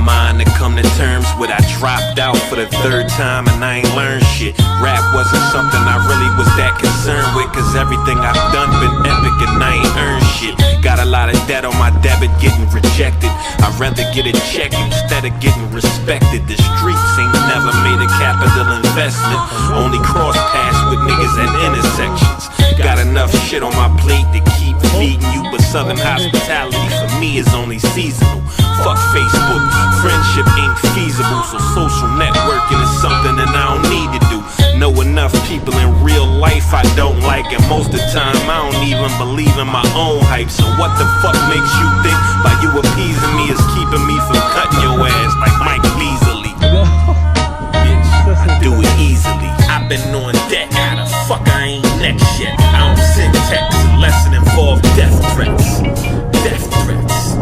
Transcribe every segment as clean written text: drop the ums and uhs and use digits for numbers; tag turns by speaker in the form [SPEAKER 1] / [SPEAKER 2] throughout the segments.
[SPEAKER 1] mind to come to terms with. I dropped out for the third time and I ain't learned shit. Rap wasn't something I really was that concerned with, cause everything I've done been epic and I ain't earned shit. Got a lot of debt on my debit getting rejected. I'd rather get a check instead of getting respected. The streets ain't never made a capital investment, only cross paths with niggas at intersections. Got enough shit on my plate to keep feeding you, but southern hospitality for me is only seasonal. Fuck Facebook, friendship ain't feasible, so social networking is something that I don't need to do. Know enough people in real life I don't like, and most of the time I don't even believe in my own hype. So what the fuck makes you think by you appeasing me is keeping me from cutting your ass like Mike Beasley? Bitch, I do it easily. I've been on deck, how the fuck I ain't next yet? I don't send texts unless it involve death threats. Death threats,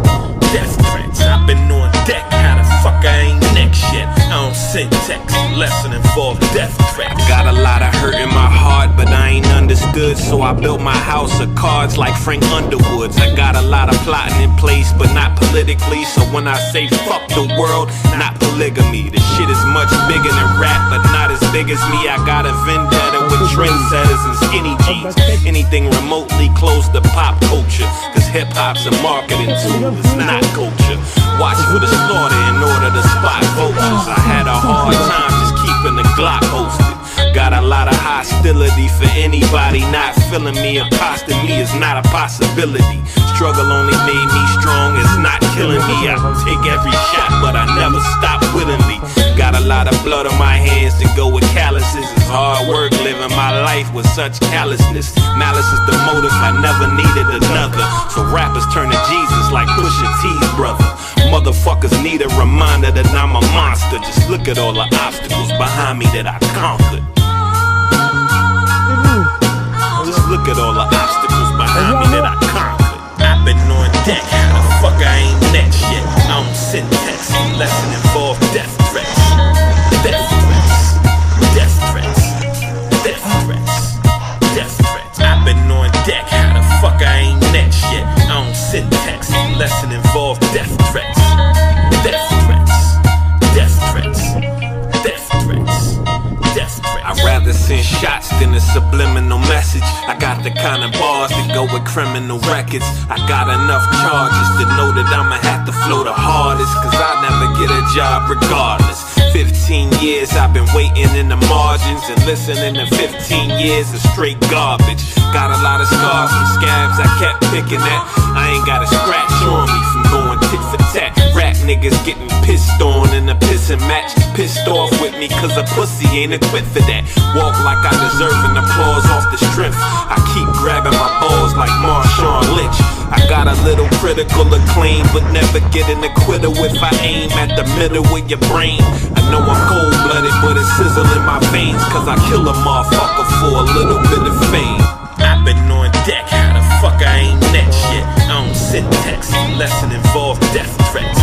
[SPEAKER 1] death threats. I've been on deck, how the fuck I ain't next yet? I don't send texts unless it involve death threats. Got a lot of hurt in my heart, but I ain't understood, so I built my house of cards like Frank Underwood's. I got a lot of plotting in place, but not politically, so when I say fuck the world, not polygamy. The shit is much bigger than rap, but not as big as me. I got a vendetta with trendsetters and skinny jeans. Anything remotely close to pop culture, cause hip-hop's a marketing tool, it's not culture. Watch for the slaughter in order to spot vultures. I had a hard time just keeping the Glock hosted. Got a lot of hostility for anybody not feeling me. Accosting me is not a possibility. Struggle only made me strong, it's not killing me. I take every shot, but I never stop willingly. Got a lot of blood on my hands to go with calluses. It's hard work living my life with such callousness. Malice is the motive, I never needed another. So rappers turn to Jesus like Pusha T's brother. Motherfuckers need a reminder that I'm a monster. Just look at all the obstacles behind me that I conquered. Just look at all the obstacles behind me that I conquered. I've been on deck, how the fuck I ain't next yet? I don't send texts unless it involve death threats. Death threats, death threats, death threats, death threats. I've been on deck, how the fuck I ain't next yet? I don't send texts unless it involve death threats. Death threats, death threats, death threats, death threats. I'd rather send shots than a subliminal message. I got the kind of bars that go with criminal records. I got enough charges to know that I'ma have to flow the hardest, cause I never get a job regardless. 15 years I've been waiting in the margins and listening to 15 years of straight garbage. Got a lot of scars and scabs I kept picking at. I ain't got a scratch on me from going tit for tat. Rap niggas getting pissed on in a pissing match. Pissed off with me cause a pussy ain't equipped for that. Walk like I deserve an applause off the strength. I keep grabbing my balls like Marshawn Lynch. I got a little critical acclaim, but never get an acquittal if I aim at the middle of your brain. I know I'm cold-blooded, but it's sizzling my veins, cause I kill a motherfucker for a little bit of fame. I've been on deck, how the fuck I ain't next yet? I don't send texts unless it involve death threats.